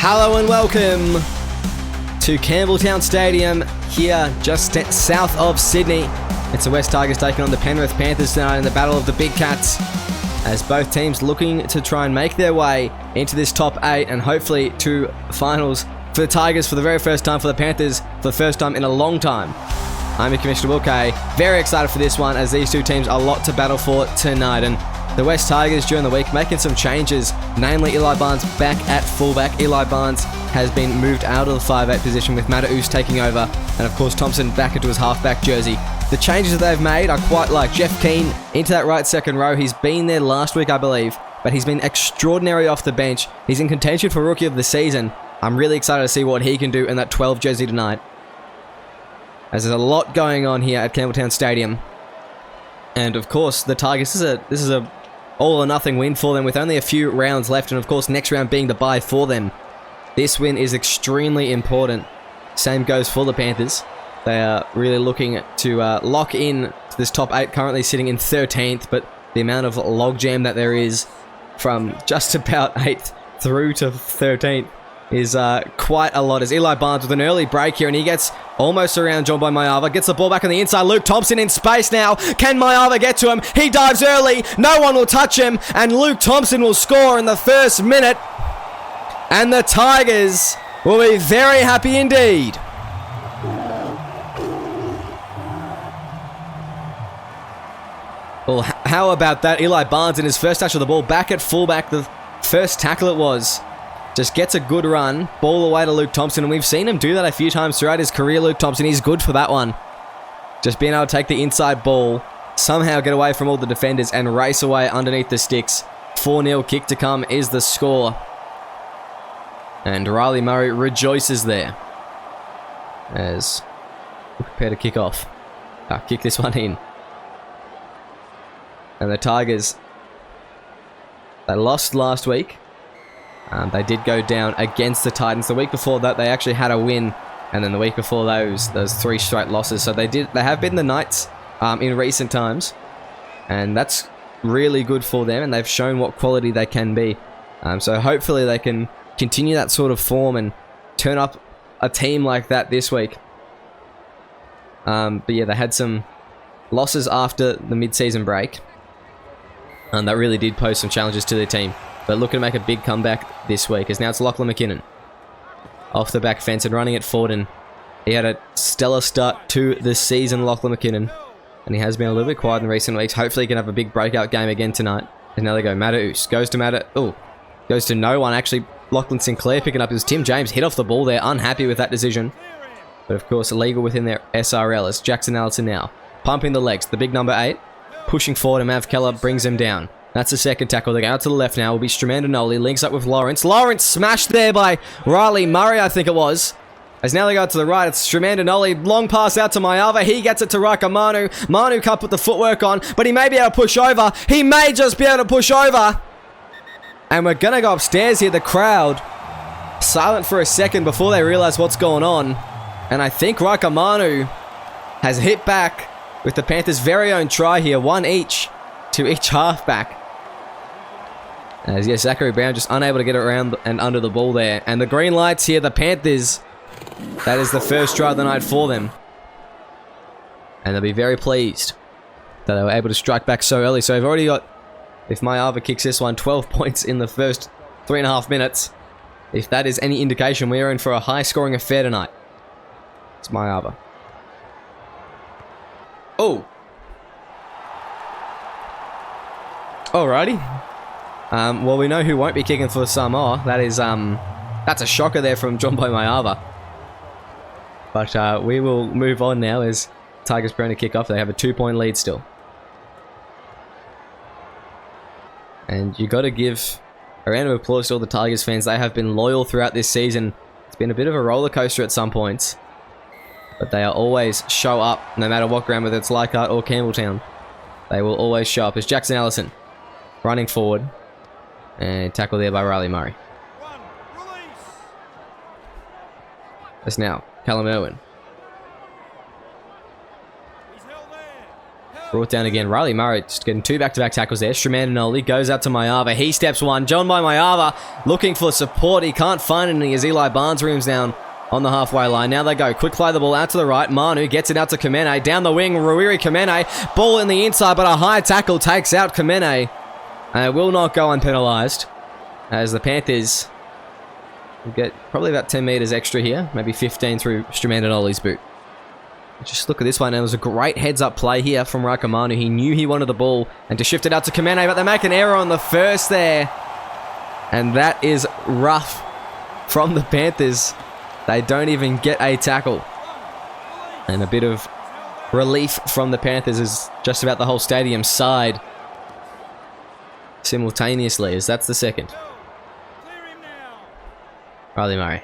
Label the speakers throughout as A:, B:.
A: Hello and welcome to Campbelltown Stadium here just south of Sydney. It's the West Tigers taking on the Penrith Panthers tonight in the Battle of the Big Cats, as both teams looking to try and make their way into this top 8 and hopefully to finals for the Tigers for the very first time, for the Panthers for the first time in a long time. I'm your Commissioner Will Kay. Very excited for this one, as these two teams are a lot to battle for tonight. And the West Tigers during the week making some changes, namely Eli Barnes back at fullback. Eli Barnes has been moved out of the 5'8 position with Mata'us taking over, and of course Thompson back into his halfback jersey. The changes that they've made I quite like. Jeff Keane into that right second row. He's been there last week, I believe, but he's been extraordinary off the bench. He's in contention for Rookie of the Season. I'm really excited to see what he can do in that 12 jersey tonight, as there's a lot going on here at Campbelltown Stadium. And of course, the Tigers, this is a all or nothing win for them with only a few rounds left, and of course next round being the bye for them. This win is extremely important. Same goes for the Panthers. They are really looking to lock in to this top 8, currently sitting in 13th, but the amount of logjam that there is from just about 8th through to 13th is quite a lot, as Eli Barnes with an early break here, and he gets almost around John by Mayava, gets the ball back on the inside. Luke Thompson in space now. Can Mayava get to him? He dives early. No one will touch him, and Luke Thompson will score in the first minute. And the Tigers will be very happy indeed. Well, how about that? Eli Barnes in his first touch of the ball, back at fullback, the first tackle it was. Just gets a good run, ball away to Luke Thompson, and we've seen him do that a few times throughout his career, Luke Thompson. He's good for that one. Just being able to take the inside ball, somehow get away from all the defenders, and race away underneath the sticks. 4-0 kick to come is the score. And Riley Murray rejoices there, as we prepare to kick off. Kick this one in. And the Tigers, they lost last week. They did go down against the Titans. The week before that, they actually had a win, and then the week before those 3 straight losses. So they have been the Knights in recent times, and that's really good for them, and they've shown what quality they can be. So hopefully they can continue that sort of form and turn up a team like that this week. But yeah, they had some losses after the mid-season break, and that really did pose some challenges to their team. But looking to make a big comeback this week, as now it's Lachlan McKinnon off the back fence and running it forward. And he had a stellar start to the season, Lachlan McKinnon, and he has been a little bit quiet in recent weeks. Hopefully he can have a big breakout game again tonight. And now they go Mata'us, goes to no one. Actually, Lachlan Sinclair picking up his Tim James hit off the ball there, unhappy with that decision. But of course illegal within their SRL, as Jackson Allison now pumping the legs, the big number 8, pushing forward, and Mav Keller brings him down. That's the second tackle. They go out to the left now. Will be Stramandinoli. Links up with Lawrence. Lawrence smashed there by Riley Murray, I think it was. As now they go to the right, it's Stramandinoli. Long pass out to Mayava. He gets it to Raika Manu. Manu can't put the footwork on, but he may be able to push over. He may just be able to push over. And we're going to go upstairs here. The crowd silent for a second before they realise what's going on. And I think Raika Manu has hit back with the Panthers' very own try here. 1 each to each halfback. As yes, Zachary Brown just unable to get around and under the ball there. And the green lights here, the Panthers. That is the first try of the night for them. And they'll be very pleased that they were able to strike back so early. So we've already got, if Mayava kicks this one, 12 points in the first 3.5 minutes. If that is any indication, we are in for a high-scoring affair tonight. It's Mayava. Oh! Alrighty. Well, we know who won't be kicking for Samoa. That is, that's a shocker there from John Boy Mayava. But we will move on now as Tigers prone to kick off. They have a 2-point lead still. And you got to give a round of applause to all the Tigers fans. They have been loyal throughout this season. It's been a bit of a roller coaster at some points, but they are always show up no matter what ground, whether it's Leichhardt or Campbelltown. They will always show up. As Jackson Allison running forward. And tackle there by Riley Murray. That's now Callum Irwin. Brought down again. Riley Murray just getting 2 back-to-back tackles there. Stremandinoli goes out to Mayava. He steps one. John by Mayava looking for support. He can't find anything as Eli Barnes rooms down on the halfway line. Now they go. Quick play the ball out to the right. Manu gets it out to Kamene. Down the wing, Ruiri Kamene. Ball in the inside, but a high tackle takes out Kamene. And it will not go unpenalised as the Panthers will get probably about 10 metres extra here. Maybe 15 through Stremandinoli's boot. Just look at this one. It was a great heads-up play here from Rakamanu. He knew he wanted the ball and to shift it out to Kamene, but they make an error on the first there. And that is rough from the Panthers. They don't even get a tackle. And a bit of relief from the Panthers as just about the whole stadium sighed simultaneously, as that's the second. Riley Murray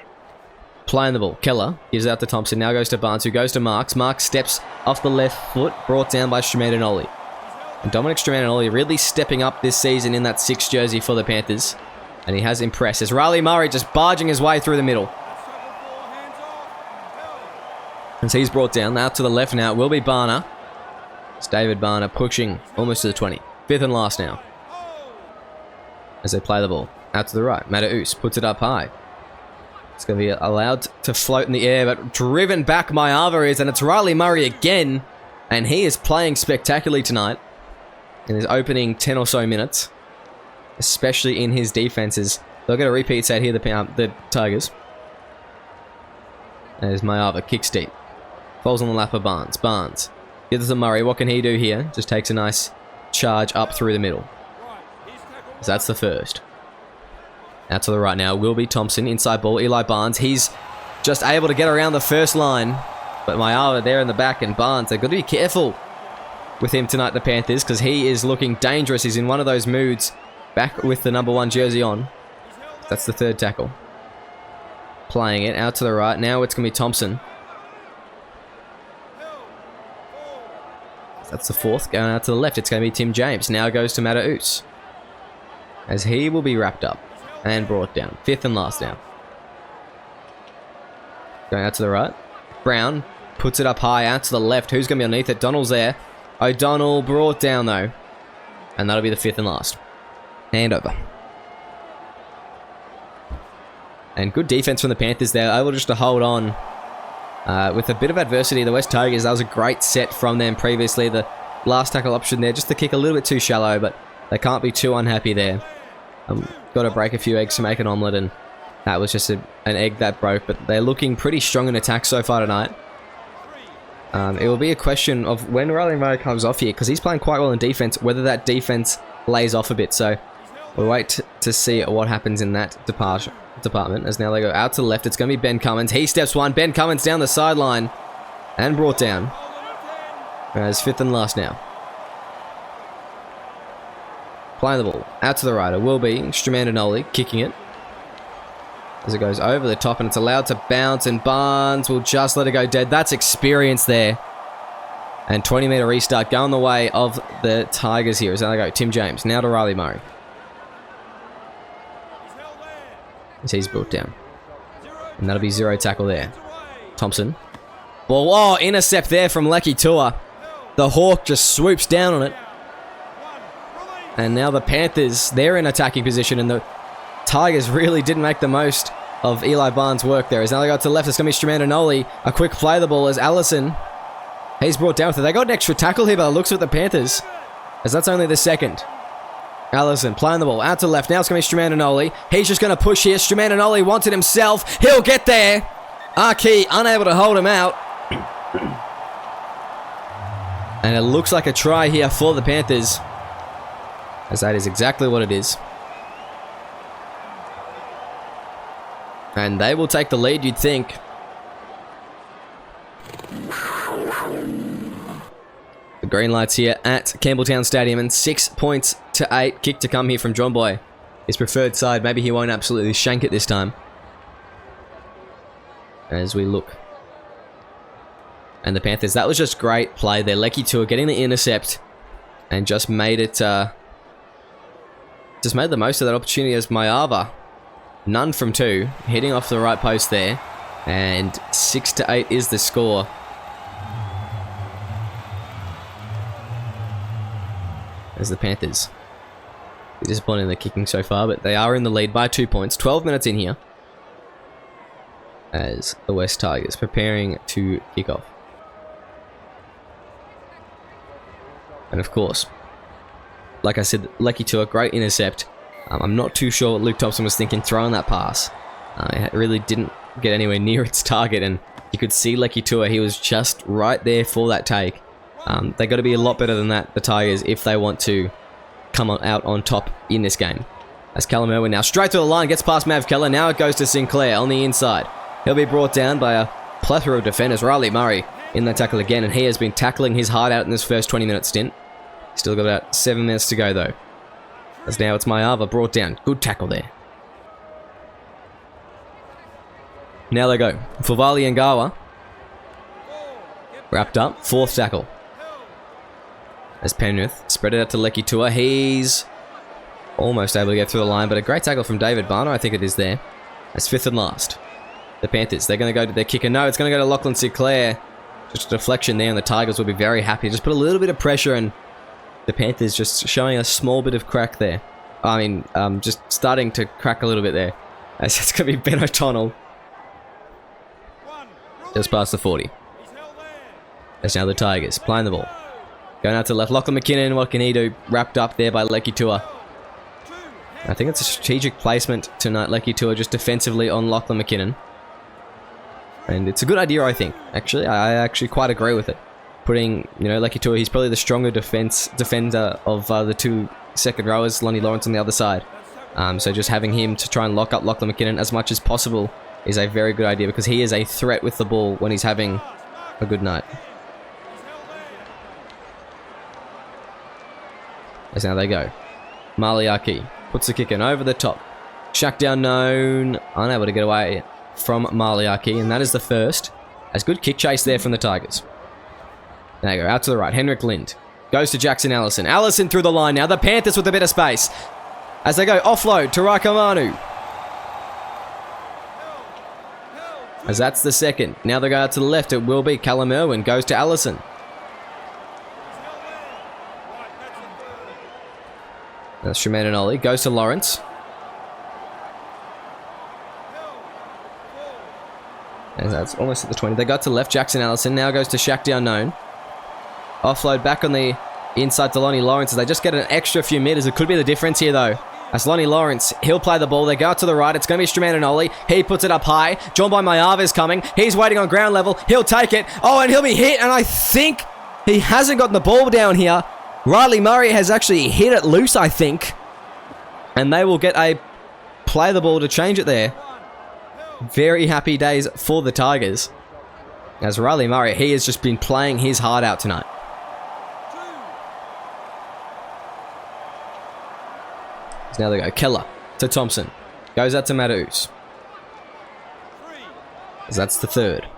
A: playing the ball. Keller gives out to Thompson. Now goes to Barnes, who goes to Marks. Marks steps off the left foot, brought down by Stremandinoli. And Dominic Stremandinoli really stepping up this season in that 6th jersey for the Panthers. And he has impressed. As Riley Murray just barging his way through the middle. As he's brought down. Now to the left now. It will be Barner. It's David Barner pushing almost to the 20. 5th and last now. As they play the ball. Out to the right. Mataus puts it up high. It's going to be allowed to float in the air, but driven back Mayava is, and it's Riley Murray again. And he is playing spectacularly tonight in his opening 10 or so minutes, especially in his defenses. They'll get a repeat set here, the Tigers. As Mayava kicks deep. Falls on the lap of Barnes. Barnes gives it to Murray. What can he do here? Just takes a nice charge up through the middle. So that's the first. Out to the right now will be Thompson. Inside ball, Eli Barnes. He's just able to get around the first line. But Mayava there in the back, and Barnes, they've got to be careful with him tonight, the Panthers, because he is looking dangerous. He's in one of those moods back with the number 1 jersey on. That's the 3rd tackle. Playing it out to the right. Now it's going to be Thompson. That's the 4th. Going out to the left, it's going to be Tim James. Now goes to Mataus, as he will be wrapped up and brought down. 5th and last now. Going out to the right. Brown puts it up high out to the left. Who's going to be underneath it? Donald's there. O'Donnell brought down though. And that'll be the 5th and last. Hand over. And good defense from the Panthers there. Able just to hold on with a bit of adversity. The West Tigers, that was a great set from them previously. The last tackle option there, just to kick a little bit too shallow, but they can't be too unhappy there. Got to break a few eggs to make an omelette, and that was just an egg that broke. But they're looking pretty strong in attack so far tonight. It will be a question of when Riley Murray comes off here, because he's playing quite well in defense, whether that defense lays off a bit. So we'll wait to see what happens in that department. As now they go out to the left, it's going to be Ben Cummins. He steps one. Ben Cummins down the sideline and brought down. As 5th and last now. Playing the ball out to the right. It will be Stremandinoli kicking it as it goes over the top, and it's allowed to bounce, and Barnes will just let it go dead. That's experience there. And 20-meter restart going the way of the Tigers here. As now they go Tim James. Now to Riley Murray. As he's brought down. And that'll be 0 tackle there. Thompson. Ball. Oh, intercept there from Lecky Tua. The Hawk just swoops down on it. And now the Panthers, they're in attacking position, and the Tigers really didn't make the most of Eli Barnes' work there. As now they got to the left, it's going to be Stremandinoli. A quick play the ball as Allison. He's brought down with it. They got an extra tackle here, but it looks with the Panthers, as that's only the 2nd. Allison playing the ball out to the left. Now it's going to be Stremandinoli. He's just going to push here. Stremandinoli wants it himself. He'll get there. Arkey unable to hold him out. And it looks like a try here for the Panthers, as that is exactly what it is. And they will take the lead, you'd think. The green lights here at Campbelltown Stadium, and 6 points to 8. Kick to come here from John Boy. His preferred side. Maybe he won't absolutely shank it this time. As we look. And the Panthers, that was just great play there. Lecky Tua getting the intercept and just made it... just made the most of that opportunity as Mayava. None from 2. Hitting off the right post there. And 6 to 8 is the score. as the Panthers. Disappointing in the kicking so far, but they are in the lead by 2 points. 12 minutes in here as the West Tigers preparing to kick off. And of course, like I said, Lecky to a great intercept. I'm not too sure what Luke Thompson was thinking throwing that pass. It really didn't get anywhere near its target, and you could see Lecky Tua, he was just right there for that take. They got to be a lot better than that, the Tigers, if they want to come out on top in this game. As Callum Irwin now straight to the line, gets past Mav Keller. Now it goes to Sinclair on the inside. He'll be brought down by a plethora of defenders. Riley Murray in that tackle again, and he has been tackling his heart out in this first 20-minute stint. Still got about 7 minutes to go, though. As now it's Mayava brought down. Good tackle there. Now they go. Fuvali Ngawa. Wrapped up. 4th tackle. As Penrith spread it out to Lecky Tua. He's almost able to get through the line, but a great tackle from David Barner, I think it is there. As 5th and last. The Panthers, they're going to go to their kicker. No, it's going to go to Lachlan Sinclair. Just a deflection there, and the Tigers will be very happy. Just put a little bit of pressure, and the Panthers just showing a small bit of crack there. I mean, just starting to crack a little bit there. As it's going to be Ben O'Donnell. Just past the 40. As now the Tigers playing the ball. Going out to the left. Lachlan McKinnon, what can he do? Wrapped up there by Lecky Tua. I think it's a strategic placement tonight, Lecky Tua, just defensively on Lachlan McKinnon. And it's a good idea, I think. Actually, I actually quite agree with it. Putting, Lecky Tua, he's probably the stronger defender of the 2 second rowers, Lonnie Lawrence on the other side. So just having him to try and lock up Lachlan McKinnon as much as possible is a very good idea, because he is a threat with the ball when he's having a good night. As now they go. Maliaki puts the kick in over the top. Shack down known. Unable to get away from Maliaki, and that is the first. As good kick chase there from the Tigers. There you go, out to the right. Henrik Lind goes to Jackson Allison. Allison through the line now. The Panthers with a bit of space. As they go offload to Rakamanu. As that's the second. Now they go out to the left. It will be Callum Irwin. Goes to Allison. That's Shemaninoli. Goes to Lawrence. And that's almost at the 20. They got to the left. Jackson Allison now goes to Shaq the Unknown. Offload back on the inside to Lonnie Lawrence as they just get an extra few meters. It could be the difference here, though. As Lonnie Lawrence, he'll play the ball. They go out to the right. It's going to be Shemaninoli. He puts it up high. John by Mayava is coming. He's waiting on ground level. He'll take it. Oh, and he'll be hit. And I think he hasn't gotten the ball down here. Riley Murray has actually hit it loose, I think. And they will get a play the ball to change it there. Very happy days for the Tigers. As Riley Murray, he has just been playing his heart out tonight. So now they go. Keller to Thompson. Goes out to Matthews. As that's the third.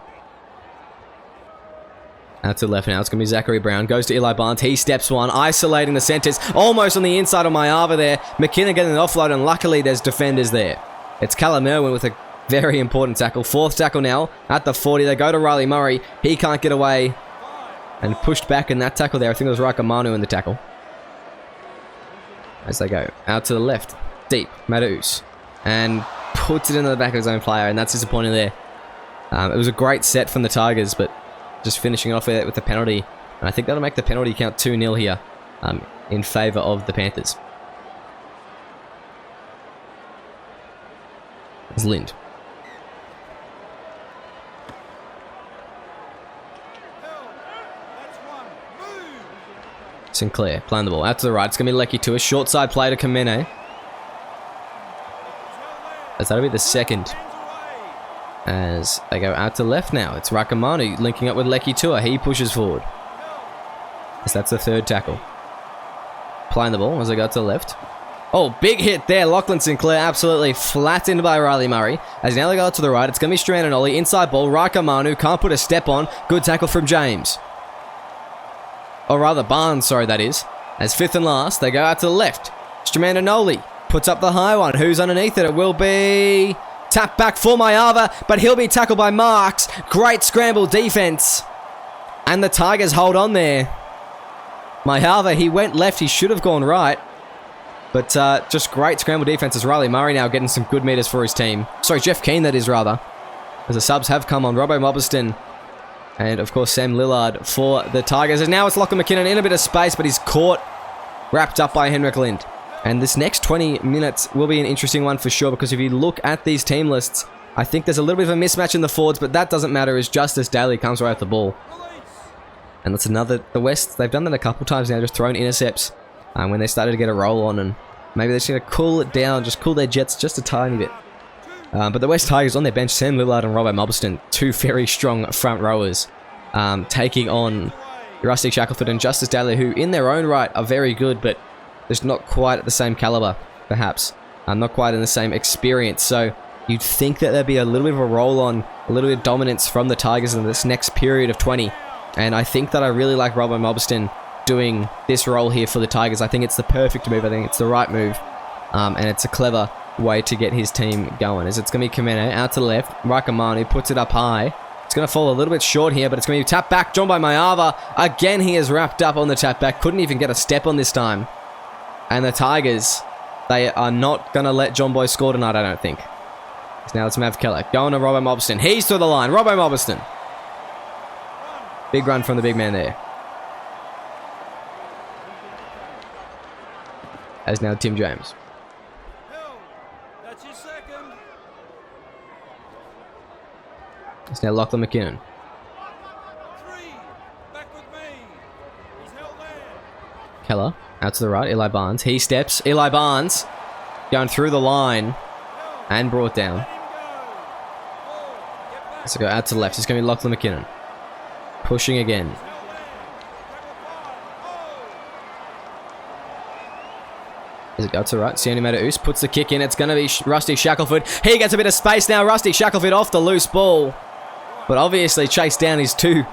A: Out to the left now. It's going to be Zachary Brown. Goes to Eli Barnes. He steps one. Isolating the centres. Almost on the inside of Mayava there. McKinnon getting an offload, and luckily there's defenders there. It's Callum Irwin with a very important tackle. 4th tackle now at the 40. They go to Riley Murray. He can't get away. And pushed back in that tackle there. I think it was Rakamanu in the tackle. As they go. Out to the left. Deep. Matthews. And puts it into the back of his own player. And that's disappointing there. It was a great set from the Tigers, but just finishing off with the penalty. And I think that'll make the penalty count 2-0 here in favour of the Panthers. It's Lind. Sinclair playing the ball out to the right. It's going to be Lecky to a short side play to Kamene. As that'll be the second. As they go out to left now. It's Rakamanu linking up with Lecky Tua. He pushes forward. As that's the third tackle. Playing the ball as they go to the left. Oh, big hit there. Lachlan Sinclair absolutely flattened by Riley Murray. As now they go to the right. It's going to be Strananoli. Inside ball. Rakamanu can't put a step on. Good tackle from James. Or rather, Barnes, sorry, that is. As 5th and last, they go out to the left. Strananoli puts up the high one. Who's underneath it? It will be tap back for Mayava, but he'll be tackled by Marks. Great scramble defense. And the Tigers hold on there. Mayava, he went left. He should have gone right. But just great scramble defense as Riley Murray now getting some good meters for his team. Sorry, Jeff Keane, that is, rather. As the subs have come on. Robbo Mobberston and, of course, Sam Lillard for the Tigers. And now it's Lachlan McKinnon in a bit of space, but he's caught, wrapped up by Henrik Lind. And this next 20 minutes will be an interesting one for sure, because if you look at these team lists, I think there's a little bit of a mismatch in the forwards, but that doesn't matter as Justice Daly comes right at the ball. And that's another, the West, they've done that a couple times now, just thrown intercepts when they started to get a roll on, and maybe they're just going to cool it down, just cool their jets just a tiny bit. But the West Tigers on their bench, Sam Lillard and Robbo Mobberston, two very strong front rowers, taking on Rusty Shackelford and Justice Daly, who in their own right are very good, but just not quite at the same caliber, perhaps. Not quite in the same experience, so you'd think that there'd be a little bit of a roll on, a little bit of dominance from the Tigers in this next period of 20. And I think that I really like Robbo Mobberston doing this role here for the Tigers. I think it's the perfect move. I think it's the right move. And it's a clever way to get his team going. As it's going to be Kamene out to the left. Raikamanu puts it up high. It's going to fall a little bit short here, but it's going to be tapped back. Drawn by Mayava. Again, he is wrapped up on the tap back. Couldn't even get a step on this time. And the Tigers, they are not going to let John Boy score tonight, I don't think. So now it's Mav Keller. Going to Robbo Mobberston. He's through the line. Robbo Mobberston. Big run from the big man there. As now Tim James. It's now Lachlan McKinnon. Keller out to the right. Eli Barnes. He steps. Eli Barnes going through the line and brought down. Let's go out to the left. It's going to be Lachlan McKinnon. Pushing again. As it goes to the right, Sione Mataus puts the kick in. It's going to be Rusty Shackelford. He gets a bit of space now. Rusty Shackelford off the loose ball. But obviously chase down is too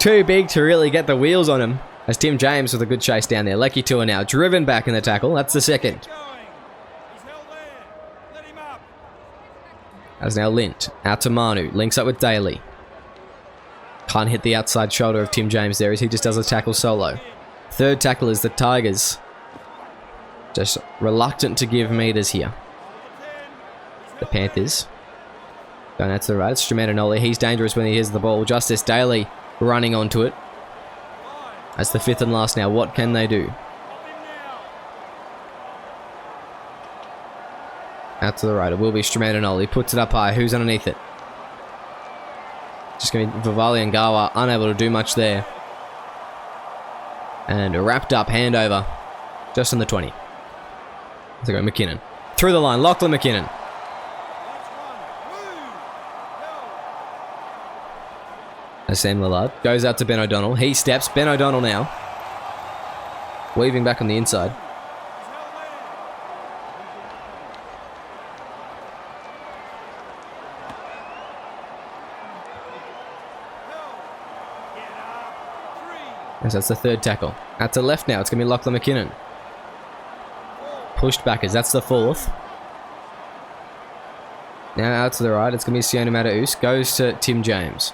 A: big to really get the wheels on him. As Tim James with a good chase down there. Lecky Tua now driven back in the tackle. That's the second. As now Lint out to Manu. Links up with Daly. Can't hit the outside shoulder of Tim James there as he just does a tackle solo. Third tackle is the Tigers. Just reluctant to give meters here. The Panthers. Going out to the right. It's Stramantinoli. He's dangerous when he hears the ball. Justice Daly running onto it. That's the fifth and last now. What can they do? Out to the right. It will be Stramantinoli. Puts it up high. Who's underneath it? Just going to be Vivali and Gawa, unable to do much there. And a wrapped up handover just on the 20. Let's go McKinnon. Through the line, Lachlan McKinnon. As Sam Lillard goes out to Ben O'Donnell. He steps. Ben O'Donnell now. Weaving back on the inside. As that's the third tackle. Out to the left now. It's going to be Lachlan McKinnon. Pushed backers. That's the fourth. Now out to the right. It's going to be Sione Mataus. Goes to Tim James.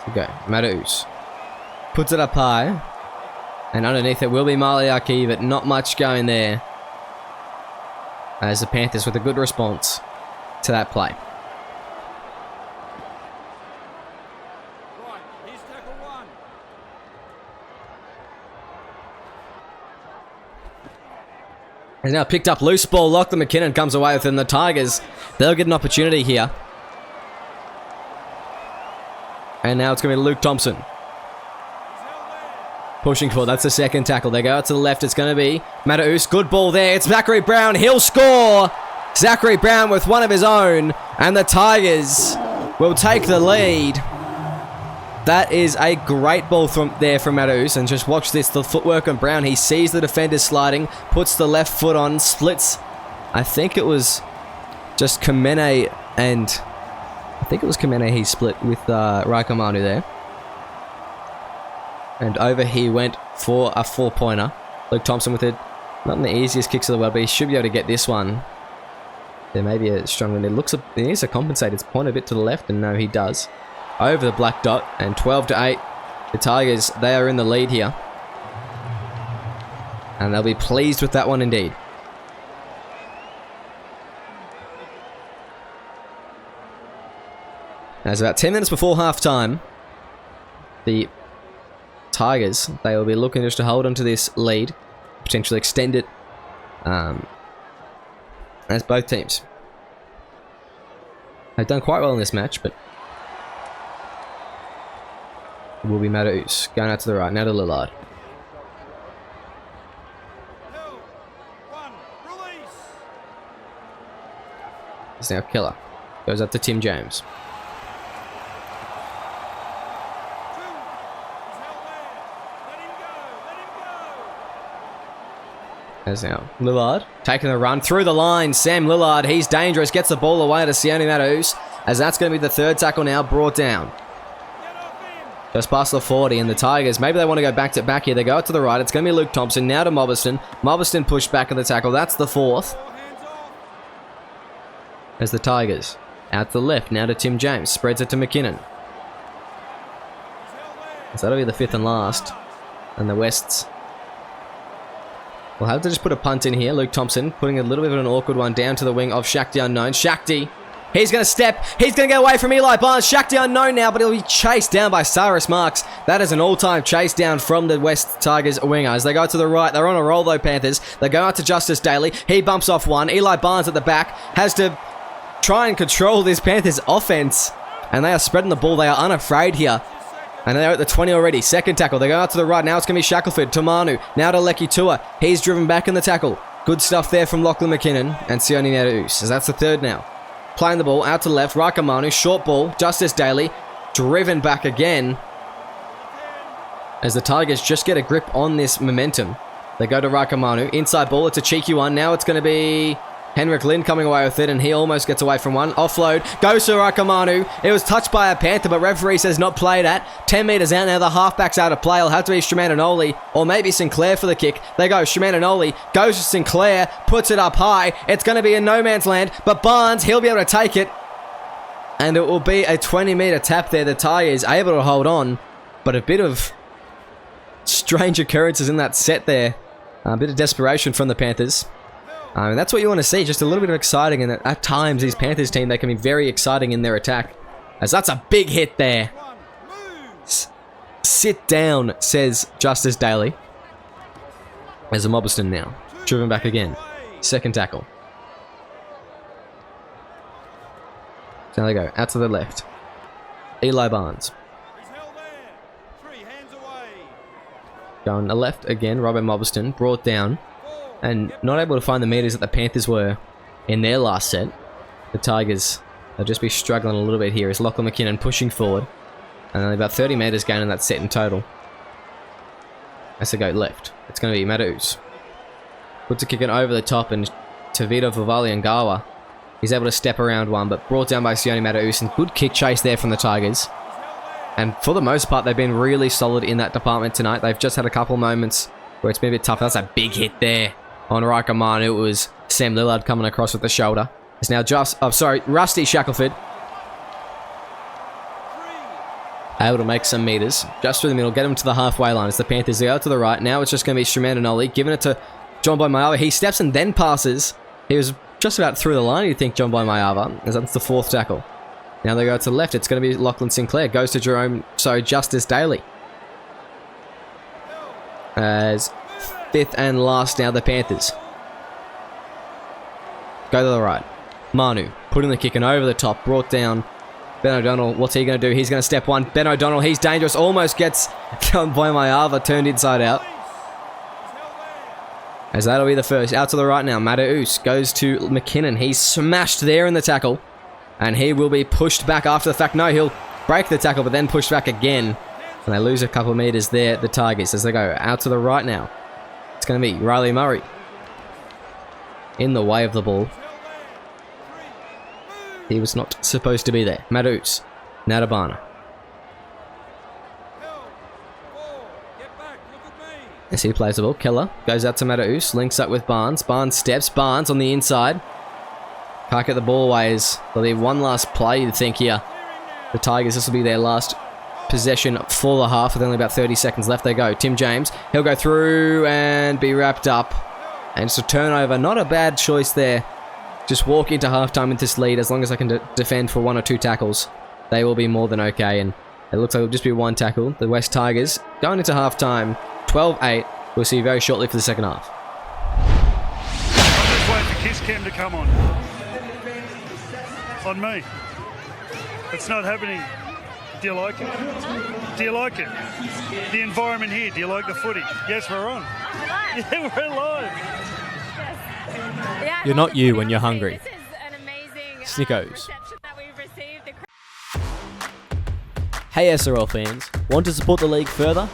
A: Okay, Mataus. Puts it up high. And underneath it will be Maliaki, but not much going there. As the Panthers with a good response to that play. He's now picked up loose ball. Lachlan McKinnon comes away with it, and the Tigers, they'll get an opportunity here. And now it's going to be Luke Thompson. Pushing forward. That's the second tackle. They go out to the left. It's going to be Mataus. Good ball there. It's Zachary Brown. He'll score. Zachary Brown with one of his own. And the Tigers will take the lead. That is a great ball from Mataus. And just watch this. The footwork on Brown. He sees the defender sliding. Puts the left foot on. Splits. I think it was just Kamene and... I think it was Kamene he split with Raikamanu there. And over he went for a 4-pointer. Luke Thompson with it. Not in the easiest kicks of the world, but he should be able to get this one. There may be a strong wind. He needs to compensate. It's point a bit to the left, and no, he does. Over the black dot, and 12-8. The Tigers, they are in the lead here. And they'll be pleased with that one indeed. Now it's about 10 minutes before half-time. The Tigers, they will be looking just to hold onto this lead, potentially extend it, as both teams have done quite well in this match, but it will be Matthews going out to the right, now to Lillard. It's now Keller. Goes up to Tim James. There's now Lillard taking the run through the line. Sam Lillard, he's dangerous. Gets the ball away to Sione Matthews, as that's going to be the third tackle now brought down. Just past the 40, and the Tigers, maybe they want to go back to back here. They go out to the right. It's going to be Luke Thompson. Now to Mobberston. Mobberston pushed back on the tackle. That's the fourth. As the Tigers out to the left. Now to Tim James. Spreads it to McKinnon. So that'll be the fifth and last. And the Wests we'll have to just put a punt in here. Luke Thompson putting a little bit of an awkward one down to the wing of Shakti Unknown. Shakti, he's going to step. He's going to get away from Eli Barnes. Shakti Unknown now, but he'll be chased down by Cyrus Marks. That is an all-time chase down from the West Tigers winger. As they go to the right, they're on a roll though, Panthers. They go out to Justice Daly. He bumps off one. Eli Barnes at the back has to try and control this Panthers offense. And they are spreading the ball. They are unafraid here. And they're at the 20 already. Second tackle. They go out to the right. Now it's going to be Shackelford. Tamanu. Now to Lecky Tua. He's driven back in the tackle. Good stuff there from Lachlan McKinnon and Sione Matthews. So that's the third now. Playing the ball out to left. Rakamanu. Short ball. Justice Daly. Driven back again. As the Tigers just get a grip on this momentum. They go to Rakamanu. Inside ball. It's a cheeky one. Now it's going to be Henrik Lind coming away with it, and he almost gets away from one. Offload, goes to Rakamanu. It was touched by a Panther, but referee says not played at. 10 metres out now, the halfback's out of play. It'll have to be Shamananoli, or maybe Sinclair for the kick. They go, Shamananoli goes to Sinclair, puts it up high. It's going to be in no man's land, but Barnes, he'll be able to take it. And it will be a 20-metre tap there. The Tigers able to hold on, but a bit of strange occurrences in that set there. A bit of desperation from the Panthers. And that's what you want to see, just a little bit of exciting, and at times these Panthers team, they can be very exciting in their attack. As that's a big hit there. Sit down, says Justice Daly. There's a Mobberston now. Driven back again. Second tackle. So there they go, out to the left. Eli Barnes. Going to left again, Robert Mobberston, brought down. And not able to find the meters that the Panthers were in their last set. The Tigers, they'll just be struggling a little bit here as Lachlan McKinnon pushing forward. And only about 30 metres gain in that set in total. As they go left, it's going to be Matthews. Puts a kick in over the top, and Tavito Vivaliangawa, he's able to step around one, but brought down by Sione Matthews. And good kick chase there from the Tigers. And for the most part, they've been really solid in that department tonight. They've just had a couple moments where it's been a bit tough. That's a big hit there on Rakamanu. It was Sam Lillard coming across with the shoulder. It's now Rusty Shackelford. Able to make some meters. Just through the middle. Get him to the halfway line as the Panthers go to the right. Now it's just going to be Shamananoli giving it to John Boy Mayava. He steps and then passes. He was just about through the line, you'd think, John Boy Mayava, as that's the fourth tackle. Now they go to the left. It's going to be Lachlan Sinclair. Goes to Justice Daly. As fifth and last now, the Panthers. Go to the right. Manu, putting the kick and over the top, brought down Ben O'Donnell. What's he going to do? He's going to step one. Ben O'Donnell, he's dangerous. Almost gets John Boy Mayava turned inside out. As that'll be the first. Out to the right now. Matthews goes to McKinnon. He's smashed there in the tackle. And he will be pushed back after the fact. No, he'll break the tackle, but then pushed back again. And they lose a couple of meters there, the Tigers, as they go out to the right now. It's going to be Riley Murray in the way of the ball. He was not supposed to be there. Matthews. Natabana. As he plays the ball, Keller goes out to Matthews, links up with Barnes. Barnes steps. Barnes on the inside. Can't get the ball away as there'll be one last play, you'd think here. The Tigers, this will be their last possession for the half with only about 30 seconds left. They go. Tim James, he'll go through and be wrapped up. And it's a turnover. Not a bad choice there. Just walk into halftime with this lead. As long as I can defend for 1 or 2 tackles, they will be more than okay. And it looks like it'll just be 1 tackle. The West Tigers going into halftime 12-8. We'll see you very shortly for the second half.
B: I'm just waiting for Kiss Cam to come on. On me. It's not happening. Do you like it? Do you like it? The environment here, do you like the footy? Yes, we're on.
C: We're live.
B: Yeah, we're live.
C: Yes. Yeah,
D: You're not you when you're hungry.
C: This is an amazing
D: Snickos.
C: reception that we've received.
D: Hey SRL fans, want to support the league further?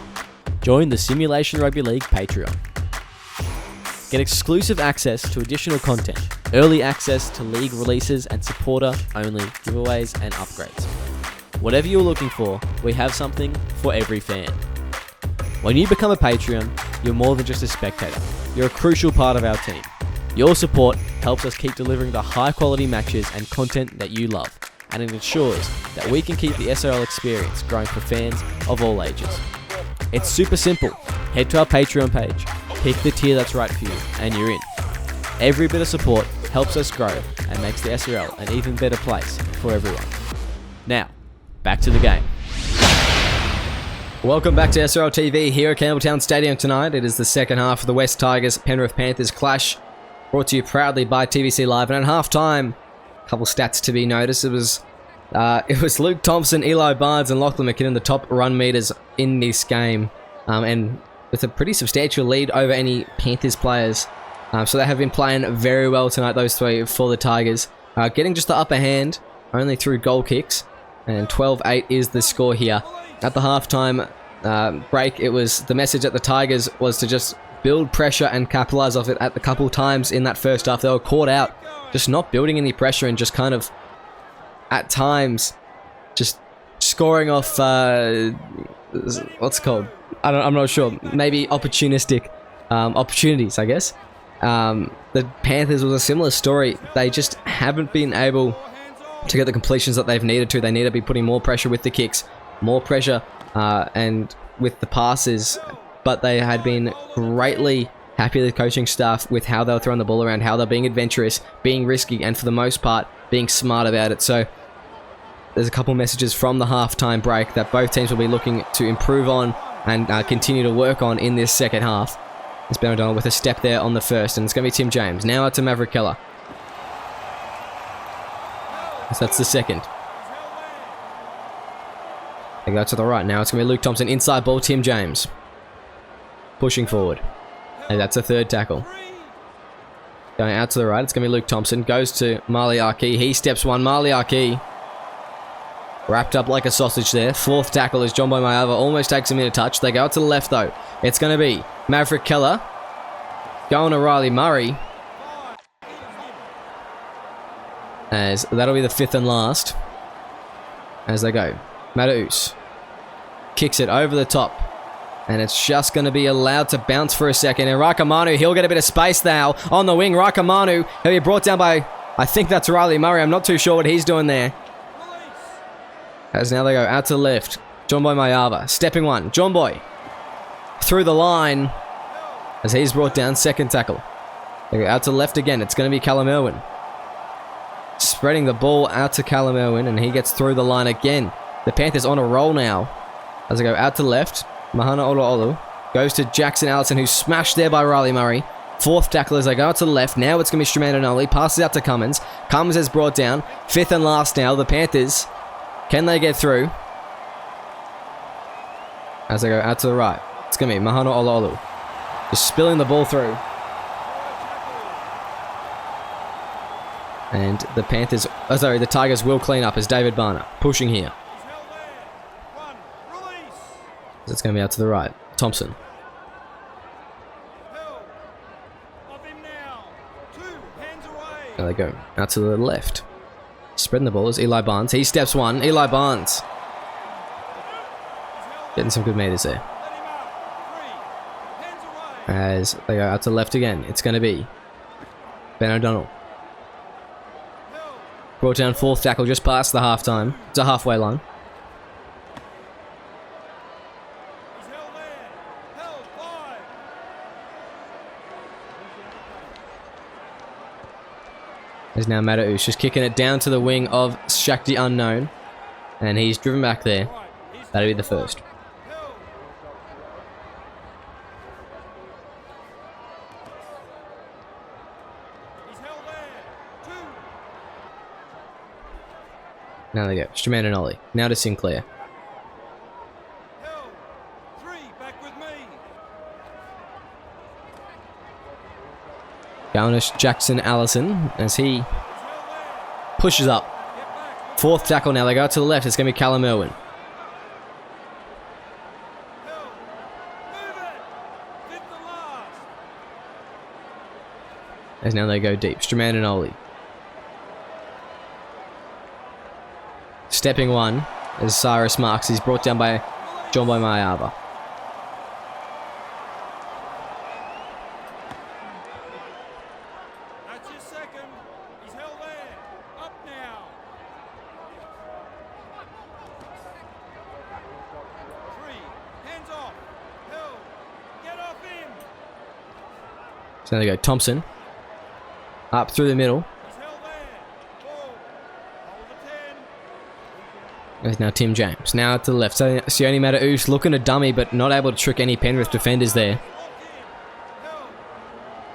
D: Join the Simulation Rugby League Patreon. Get exclusive access to additional content, early access to league releases and supporter-only giveaways and upgrades. Whatever you're looking for, we have something for every fan. When you become a Patreon, you're more than just a spectator. You're a crucial part of our team. Your support helps us keep delivering the high-quality matches and content that you love, and it ensures that we can keep the SRL experience growing for fans of all ages. It's super simple. Head to our Patreon page, pick the tier that's right for you, and you're in. Every bit of support helps us grow and makes the SRL an even better place for everyone. Now, back to the game.
A: Welcome back to SRL TV here at Campbelltown Stadium tonight. It is the second half of the West Tigers Penrith Panthers clash, brought to you proudly by TVC Live. And at halftime, a couple stats to be noticed. It was Luke Thompson, Eli Barnes, and Lachlan McKinnon, the top run meters in this game, and with a pretty substantial lead over any Panthers players. So they have been playing very well tonight, those three, for the Tigers. Getting just the upper hand, only through goal kicks, and 12-8 is the score here. At the halftime break, it was the message at the Tigers was to just build pressure and capitalize off it. At the couple times in that first half, they were caught out, just not building any pressure and just kind of, at times, just scoring off, what's it called? I'm not sure. Maybe opportunistic opportunities, I guess. The Panthers was a similar story. They just haven't been able to get the completions that they've needed to. They need to be putting more pressure with the kicks, more pressure and with the passes. But they had been greatly happy with the coaching staff with how they were throwing the ball around, how they're being adventurous, being risky, and for the most part, being smart about it. So there's a couple messages from the halftime break that both teams will be looking to improve on and continue to work on in this second half. It's Ben O'Donnell with a step there on the first, and it's going to be Tim James. Now out to Maverick Keller. So that's the second. They go to the right. Now it's going to be Luke Thompson. Inside ball, Tim James. Pushing forward. And that's a third tackle. Going out to the right, it's going to be Luke Thompson. Goes to Maliaki. He steps one. Maliaki wrapped up like a sausage there. Fourth tackle is John Boy Mayava. Almost takes him in a touch. They go out to the left though. It's going to be Maverick Keller. Going to Riley Murray. As that'll be the fifth and last. As they go. Mataus kicks it over the top. And it's just going to be allowed to bounce for a second. And Rakamanu, he'll get a bit of space now on the wing. Rakamanu, he'll be brought down by, I think that's Riley Murray. I'm not too sure what he's doing there. As now they go out to the left. John Boy Mayava, stepping one. John Boy through the line as he's brought down. Second tackle. They go out to the left again. It's going to be Callum Irwin. Spreading the ball out to Callum Irwin, and he gets through the line again. The Panthers on a roll now as they go out to the left. Mahana Oluolu goes to Jackson Allison, who's smashed there by Riley Murray. Fourth tackle as they go out to the left. Now it's going to be Stramaine Onoli. Passes out to Cummins. Cummins is brought down. Fifth and last now. The Panthers, can they get through? As they go out to the right. It's going to be Mahana Oluolu. Just spilling the ball through. And the Panthers, the Tigers will clean up as David Barner pushing here. It's going to be out to the right. Thompson. There they go. Out to the left. Spreading the ball is Eli Barnes. He steps one. Eli Barnes. Getting some good meters there. As they go out to the left again. It's going to be Ben O'Donnell. Brought down fourth tackle just past the halftime. It's a halfway line.
E: He's held there. Held 5.
A: There's now Mataus just kicking it down to the wing of Shakti Unknown. And he's driven back there.
E: Right. He's
A: That'll be the first.
E: held. He's held there. 2.
A: Now they go. Straman and Ollie. Now to Sinclair.
E: Held. 3. Back with me.
A: Garnish Jackson Allison as he
E: He's held there.
A: pushes up.
E: Get back.
A: Fourth tackle now. They go to the left. It's going to be Callum Irwin.
E: Held. Move it. Did the last.
A: As now they go deep. Straman and Ollie. Stepping one is Cyrus Marks. He's brought down by John by Mayava.
E: That's your second. He's held there. Up now. 3. Hands off. Held. Get off him.
A: So there they go. Thompson. Up through the middle.
E: He's held there. 4. Hold the 10.
A: There's now Tim James. Now to the left. So Sione Mataus looking a dummy but not able to trick any Penrith defenders there.
E: Lock in. Held.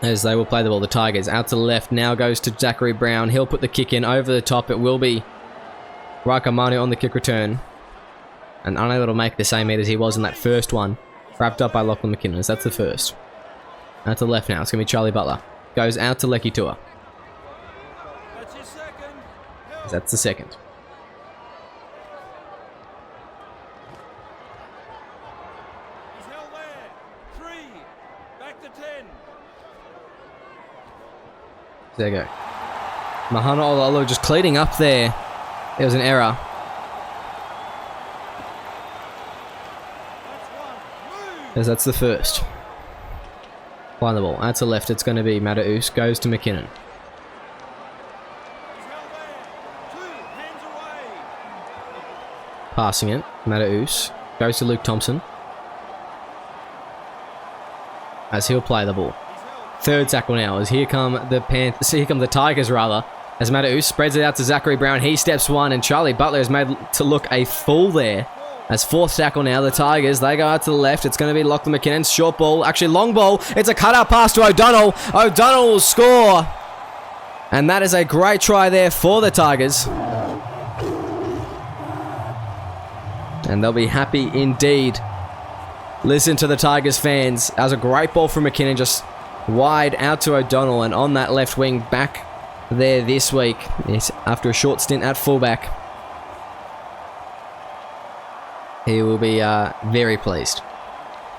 A: As they will play the ball. The Tigers out to the left. Now goes to Zachary Brown. He'll put the kick in over the top. It will be Rakamanu on the kick return. And unable to make the same meat as he was in that first one. Wrapped up by Lachlan McKinnon. That's the first. Out to the left now. It's going to be Charlie Butler. Goes out to Lecky Tua.
E: That's your second. Held.
A: That's the second.
E: He's held there. 3. Back to 10.
A: There you go. Mahana Ololo just cleaning up there. There was an error.
E: That's 1. Move.
A: As that's the first. Flying the ball. Out to the left. It's going to be Mataus. Goes to McKinnon.
E: He's held there. 2. Hands away.
A: Passing it. Mataus. Goes to Luke Thompson. As he'll play the ball.
E: He's held.
A: Third tackle now. As here come the Tigers rather. As Mataus spreads it out to Zachary Brown. He steps one and Charlie Butler is made to look a fool there. As fourth tackle now, the Tigers, they go out to the left. It's going to be Lachlan McKinnon. Short ball, actually long ball. It's a cutout pass to O'Donnell. O'Donnell will score. And that is a great try there for the Tigers. And they'll be happy indeed. Listen to the Tigers fans. That was a great ball from McKinnon, just wide out to O'Donnell. And on that left wing, back there this week. Yes, after a short stint at fullback. He will be very pleased.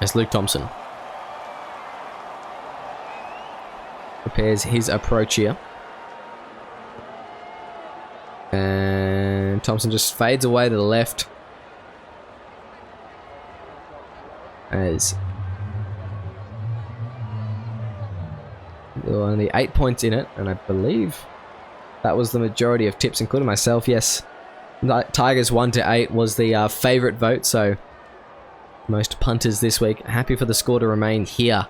A: As Luke Thompson prepares his approach here. And Thompson just fades away to the left. As there were only 8 points in it, and I believe that was the majority of tips, including myself. Yes, Tigers 1-8 was the favourite vote, so most punters this week. Happy for the score to remain here,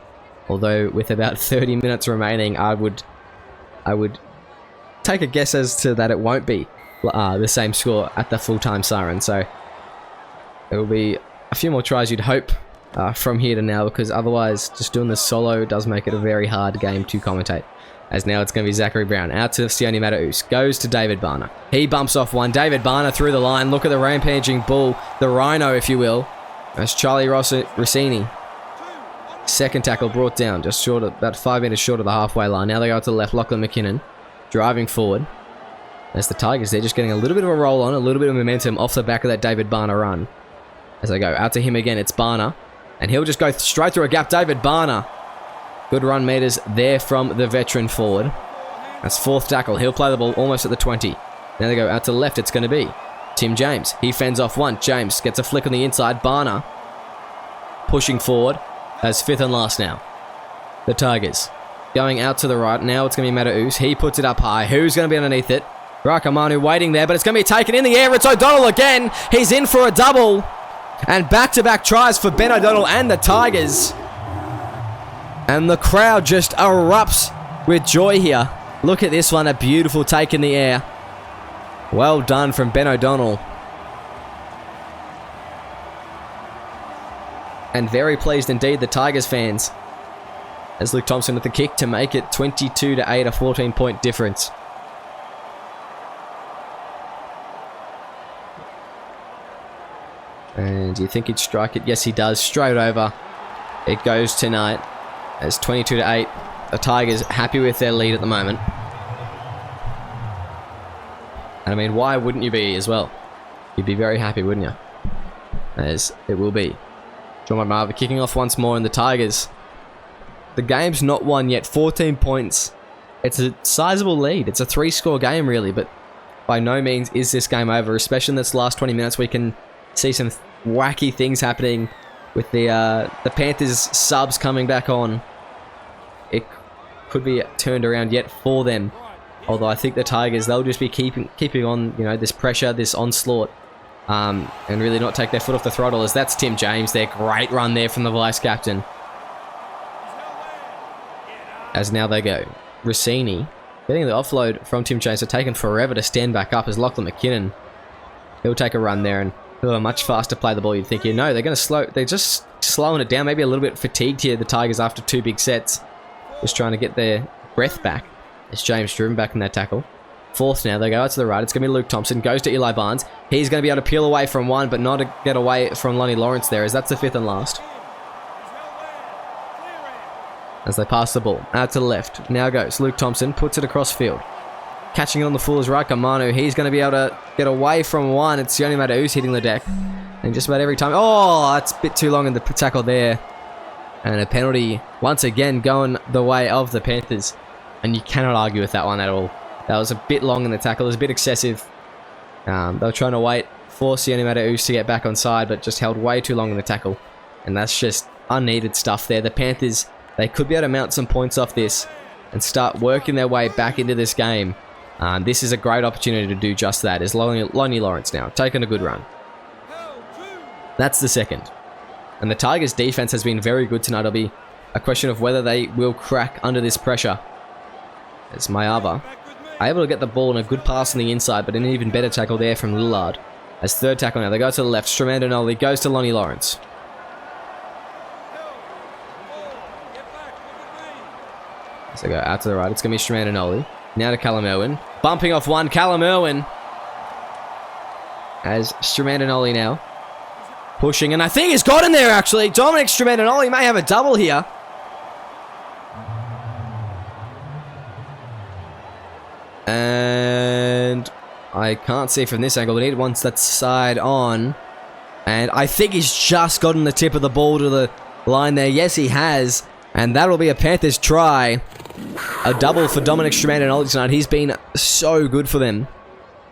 A: although with about 30 minutes remaining, I would take a guess as to that it won't be the same score at the full-time siren. So there will be a few more tries, you'd hope, from here to now, because otherwise just doing this solo does make it a very hard game to commentate. As now it's going to be Zachary Brown out to Sione Mataus. Goes to David Barner. He bumps off one. David Barner through the line. Look at the rampaging bull. The rhino, if you will. That's Charlie Rossini. Second tackle brought down. Just short of, about 5 meters short of the halfway line. Now they go out to the left. Lachlan McKinnon driving forward. As the Tigers, they're just getting a little bit of a roll on. A little bit of momentum off the back of that David Barner run. As they go out to him again, it's Barner. And he'll just go straight through a gap. David Barner. Good run meters there from the veteran forward. That's fourth tackle. He'll play the ball almost at the 20. Now they go out to the left. It's going to be Tim James. He fends off one. James gets a flick on the inside. Barner pushing forward as fifth and last now. The Tigers going out to the right. Now it's going to be Mataus. He puts it up high. Who's going to be underneath it? Rakamanu waiting there, but it's going to be taken in the air. It's O'Donnell again. He's in for a double. And back-to-back tries for Ben O'Donnell and the Tigers. And the crowd just erupts with joy here. Look at this one, a beautiful take in the air. Well done from Ben O'Donnell. And very pleased indeed, the Tigers fans, as Luke Thompson with the kick to make it 22-8, a 14-point difference. And do you think he'd strike it? Yes, he does. Straight over. It goes tonight as 22-8. The Tigers happy with their lead at the moment. And I mean, why wouldn't you be as well? You'd be very happy, wouldn't you? As it will be. John McMarva kicking off once more in the Tigers. The game's not won yet. 14 points. It's a sizable lead. It's a 3-score game, really, but by no means is this game over, especially in this last 20 minutes. We can see some wacky things happening with the Panthers subs coming back on. It could be turned around yet for them. Although I think the Tigers, they'll just be keeping on, you know, this pressure, this onslaught, and really not take their foot off the throttle. As that's Tim James there. Great run there from the vice captain. As now they go. Rossini getting the offload from Tim James. It's taken forever to stand back up as Lachlan McKinnon. He'll take a run there and he'll have a much faster play the ball. You'd think, you know, they're going to slow. They're just slowing it down. Maybe a little bit fatigued here, the Tigers, after 2 big sets. Just trying to get their breath back. It's James driven back in that tackle. Fourth now. They go out to the right. It's going to be Luke Thompson. Goes to Eli Barnes. He's going to be able to peel away from one, but not to get away from Lonnie Lawrence there, as that's the 5th and last. As they pass the ball out to the left. Now goes Luke Thompson. Puts it across field. Catching it on the full is Rakamanu. He's going to be able to get away from one. It's Sione Mataus hitting the deck. And just about every time... Oh, that's a bit too long in the tackle there. And a penalty once again going the way of the Panthers. And you cannot argue with that one at all. That was a bit long in the tackle. It was a bit excessive. They were trying to wait for Sione Mataus to get back on side, but just held way too long in the tackle. And that's just unneeded stuff there. The Panthers, they could be able to mount some points off this and start working their way back into this game. This is a great opportunity to do just that. Is Lonnie Lawrence now taking a good run. That's the second. And the Tigers' defense has been very good tonight. It'll be a question of whether they will crack under this pressure. As Mayava able to get the ball in a good pass on the inside, but an even better tackle there from Lillard. As third tackle now, they go to the left. Stromandinoli goes to Lonnie Lawrence. As they go out to the right, it's going to be Stromandinoli. Now to Callum Irwin. Bumping off one, Callum Irwin. As Stromandinoli now pushing, and I think he's got in there actually. Dominic Stromandinoli may have a double here. And I can't see from this angle, but he wants that side on. And I think he's just gotten the tip of the ball to the line there. Yes, he has. And that'll be a Panthers try. A double for Dominic Stromandinoli tonight. He's been so good for them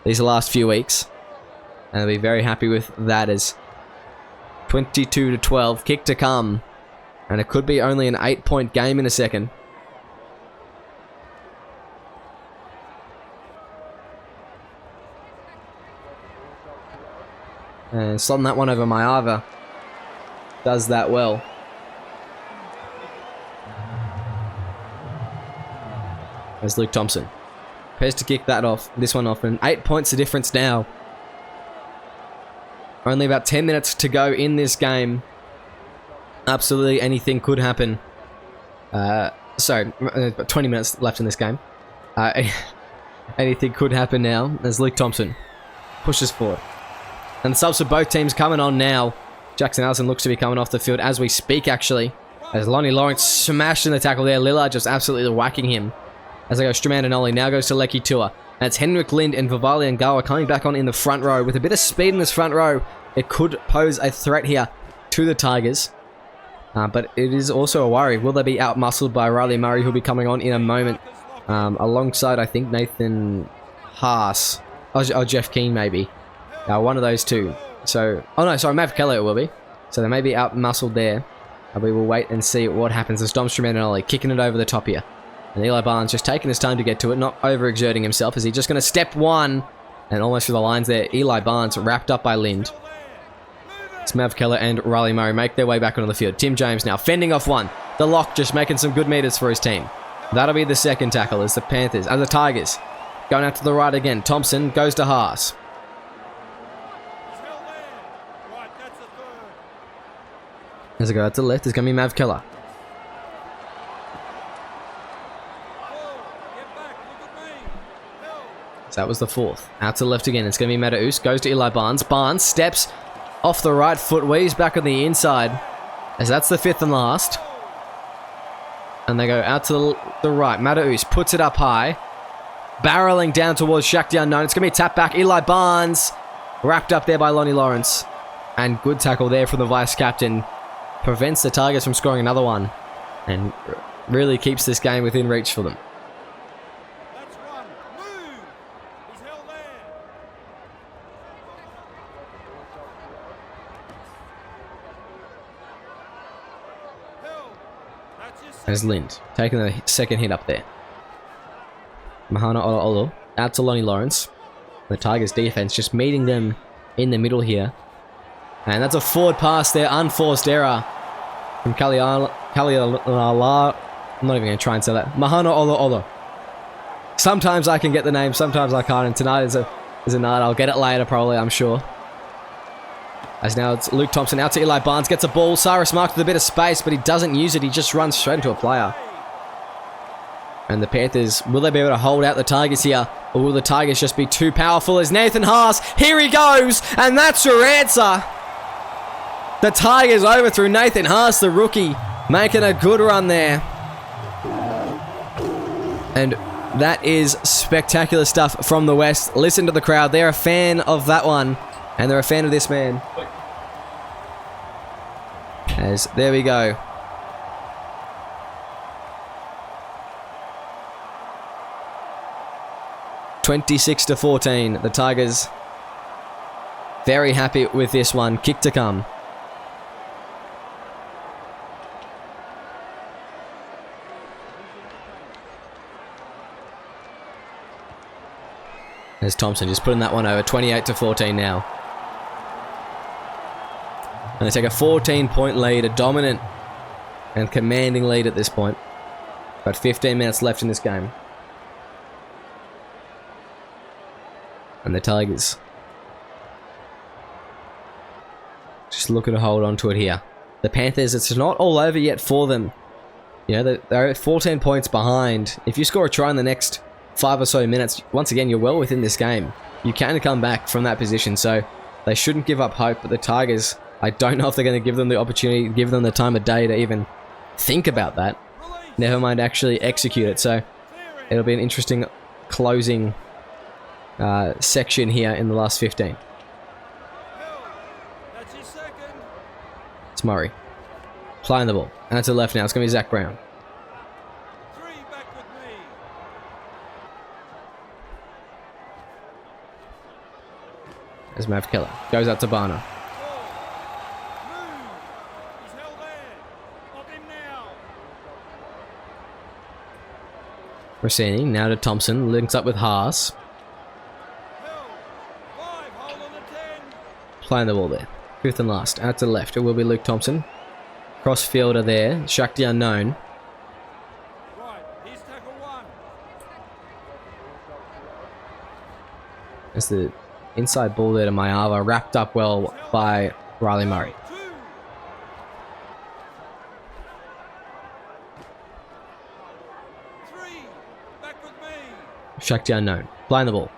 A: these last few weeks. And they'll be very happy with that as 22-12. Kick to come. And it could be only an 8-point game in a second. And slotting that one over Mayava. Does that well. As Luke Thompson prepares to kick that off. This one off. And 8 points the difference now. Only about 10 minutes to go in this game. Absolutely anything could happen. Sorry, about 20 minutes left in this game. Anything could happen now as Luke Thompson pushes forward. And the subs for both teams coming on now. Jackson Allison looks to be coming off the field as we speak, actually. As Lonnie Lawrence smashed in the tackle there. Lillard just absolutely whacking him. As they go, Stromandinoli now goes to Lecky Tua. And it's Henrik Lind and Vivali Ngawa coming back on in the front row. With a bit of speed in this front row, it could pose a threat here to the Tigers. But it is also a worry. Will they be out-muscled by Riley Murray, who'll be coming on in a moment? Alongside, I think, Nathan Haas. Or Jeff Keane, maybe. One of those two. So, oh no, sorry, Matt Keller it will be. So they may be out-muscled there. We will wait and see what happens as Dom Stromandinoli kicking it over the top here. And Eli Barnes just taking his time to get to it, not overexerting himself. Is he just going to step one? And almost through the lines there. Eli Barnes wrapped up by Lind. It's Mav Keller and Riley Murray make their way back onto the field. Tim James now fending off one. The lock just making some good meters for his team. That'll be the second tackle as the Tigers going out to the right again. Thompson goes to Haas.
E: He's held there. Right, that's the third.
A: As I go out to the left, it's going to be Mav Keller.
E: Get back, look at me. Held.
A: So that was the fourth. Out to the left again. It's going to be Mataus. Goes to Eli Barnes. Barnes steps off the right foot. Weaves back on the inside. As that's the fifth and last. And they go out to the right. Mataus puts it up high. Barreling down towards Shaq the Unknown. It's going to be a tap back. Eli Barnes. Wrapped up there by Lonnie Lawrence. And good tackle there from the vice captain. Prevents the Tigers from scoring another one. And really keeps this game within reach for them.
E: That's one. Move. He's held there. Held. That's your
A: As
E: second.
A: Lind taking the second hit up there. Mahana Olo out to Lonnie Lawrence. The Tigers defense just meeting them in the middle here. And that's a forward pass there, unforced error from Kaliala. I'm not even going to try and say that. Mahana Olo. Sometimes I can get the name, sometimes I can't. And tonight is a night. I'll get it later probably, I'm sure. As now it's Luke Thompson out to Eli Barnes. Gets a ball. Cyrus marked with a bit of space, but he doesn't use it. He just runs straight into a player. And the Panthers, will they be able to hold out the Tigers here? Or will the Tigers just be too powerful? As Nathan Haas, here he goes! And that's your answer! The Tigers overthrew Nathan Haas, the rookie, making a good run there. And that is spectacular stuff from the West. Listen to the crowd. They're a fan of that one. And they're a fan of this man. As there we go. (26-14). The Tigers very happy with this one. Kick to come. There's Thompson just putting that one over. 28-14 now. And they take a 14-point lead, a dominant and commanding lead at this point. About 15 minutes left in this game. And the Tigers just looking to hold on to it here. The Panthers, it's not all over yet for them. You know, they're 14 points behind. If you score a try in the next 5 or so minutes, once again, you're well within this game. You can come back from that position, so they shouldn't give up hope. But the Tigers, I don't know if they're going to give them the opportunity, give them the time of day to even think about that. Never mind actually execute it. So it'll be an interesting closing section here in the last 15.
E: That's your second.
A: It's Murray playing the ball. And to the left now. It's going to be Zach Brown.
E: 3 back with me.
A: As Mav Keller goes out to Barner.
E: 4. Move. He's held there. Of him now.
A: Rossini now to Thompson. Links up with Haas.
E: Held. 5. Hold on the 10.
A: Playing the ball there. Fifth and last. Out to the left. It will be Luke Thompson. Crossfielder there. Shaq the Unknown.
E: Right. Here's tackle 1.
A: As the inside ball there to Mayava. Wrapped up well by Riley Murray.
E: 2. 3. Back with me.
A: Shaq the Unknown. Playing the ball.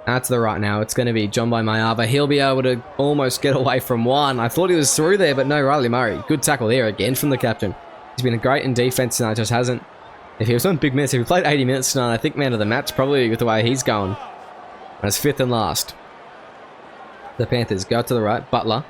A: Out to the right now. It's going to be John by Mayava. He'll be able to almost get away from one. I thought he was through there, but no, Riley Murray. Good tackle there again from the captain. He's been great in defense tonight, just hasn't. If he was on big minutes, if he played 80 minutes tonight, I think man of the match, probably with the way he's going. And it's fifth and last. The Panthers go to the right. Butler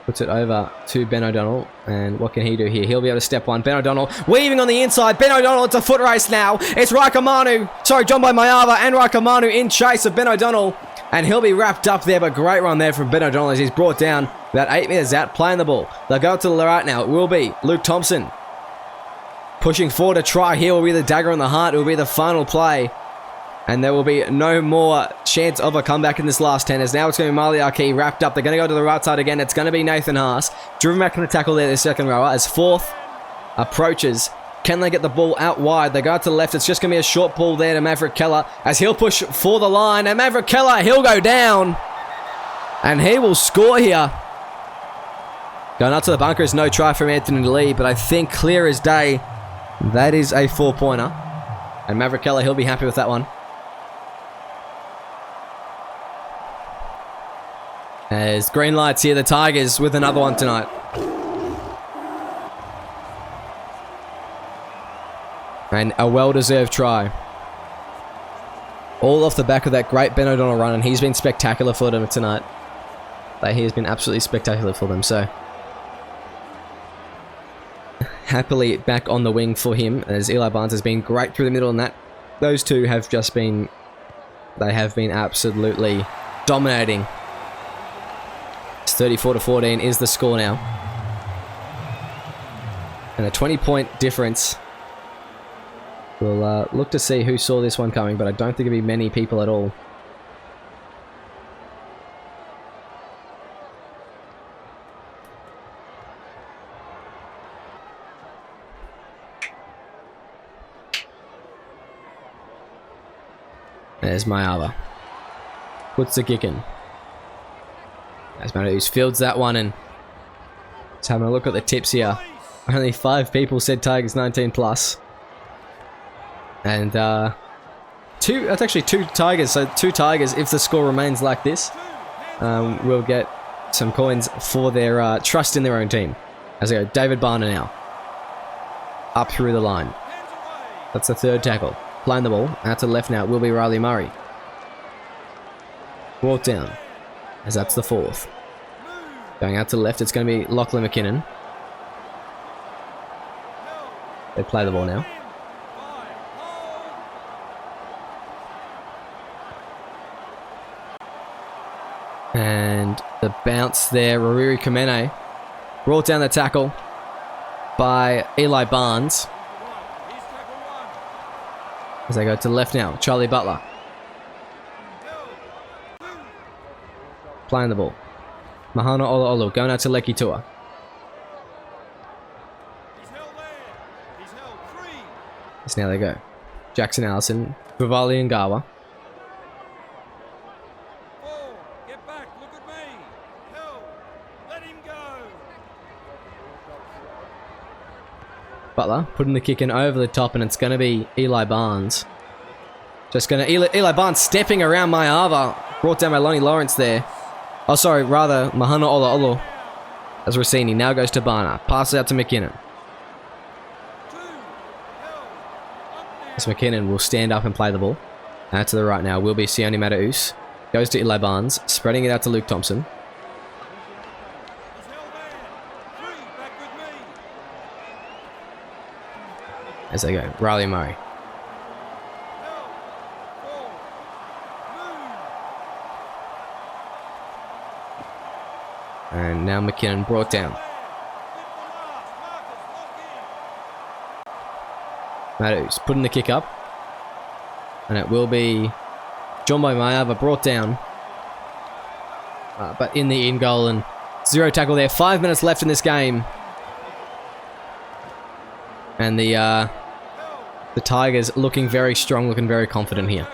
A: puts it over to Ben O'Donnell. And what can he do here? He'll be able to step one. Ben O'Donnell weaving on the inside. Ben O'Donnell, it's a foot race now. It's Raikamanu. Sorry, John by Mayava and Raikamanu in chase of Ben O'Donnell. And he'll be wrapped up there, but great run there from Ben O'Donnell as he's brought down about 8 meters out, playing the ball. They'll go to the right now. It will be Luke Thompson. Pushing forward to try here will be the dagger on the heart. It will be the final play. And there will be no more chance of a comeback in this last 10. As now it's going to be Marley Arkey wrapped up. They're going to go to the right side again. It's going to be Nathan Haas. Driven back in the tackle there, the second rower. As fourth approaches. Can they get the ball out wide? They go out to the left. It's just going to be a short ball there to Maverick Keller. As he'll push for the line. And Maverick Keller, he'll go down. And he will score here. Going out to the bunker is no try from Anthony Lee. But I think clear as day, that is a 4-pointer. And Maverick Keller, he'll be happy with that one. As green lights here, the Tigers with another one tonight. And a well-deserved try. All off the back of that great Ben O'Donnell run, and he's been spectacular for them tonight. Like, he has been absolutely spectacular for them, so... happily back on the wing for him, as Eli Barnes has been great through the middle, and that... those two have just been... they have been absolutely dominating. 34-14 is the score now. And a 20-point difference. We'll look to see who saw this one coming, but I don't think it'll be many people at all. There's Mayava. Puts the kick in. As Matthews fields that one, and just having a look at the tips here. Only 5 people said Tigers 19 plus. And that's actually 2 Tigers. So 2 Tigers, if the score remains like this, will get some coins for their trust in their own team. As they go, David Barner now. Up through the line. That's the 3rd tackle. Playing the ball. Out to the left now. It will be Riley Murray. Brought down. As that's the 4th. Going out to the left, it's going to be Lachlan McKinnon. They play the ball now. And the bounce there, Rariri Kamene. Brought down the tackle by Eli Barnes. As they go to the left now, Charlie Butler. Playing the ball. Mahana Olo going out to Leki Tua. Yes, now they go. Jackson Allison, Vivali and Gawa.
E: Get back, look at me. Help. Let him go.
A: Butler putting the kick in over the top, and it's going to be Eli Barnes. Just going to... Eli Barnes stepping around Mayava. Brought down by Lonnie Lawrence there. Oh, sorry, rather, Mahana Olo. As Rossini now goes to Barner. Passes out to McKinnon. As McKinnon will stand up and play the ball. Out to the right now will be Sione Mataus. Goes to Eli Barnes. Spreading it out to Luke Thompson. As they go, Riley Murray. And now McKinnon brought down. Matthews putting the kick up. And it will be John by Mayava brought down. But in the in goal, and 0 tackle there. 5 minutes left in this game. And the Tigers looking very strong, looking very confident here.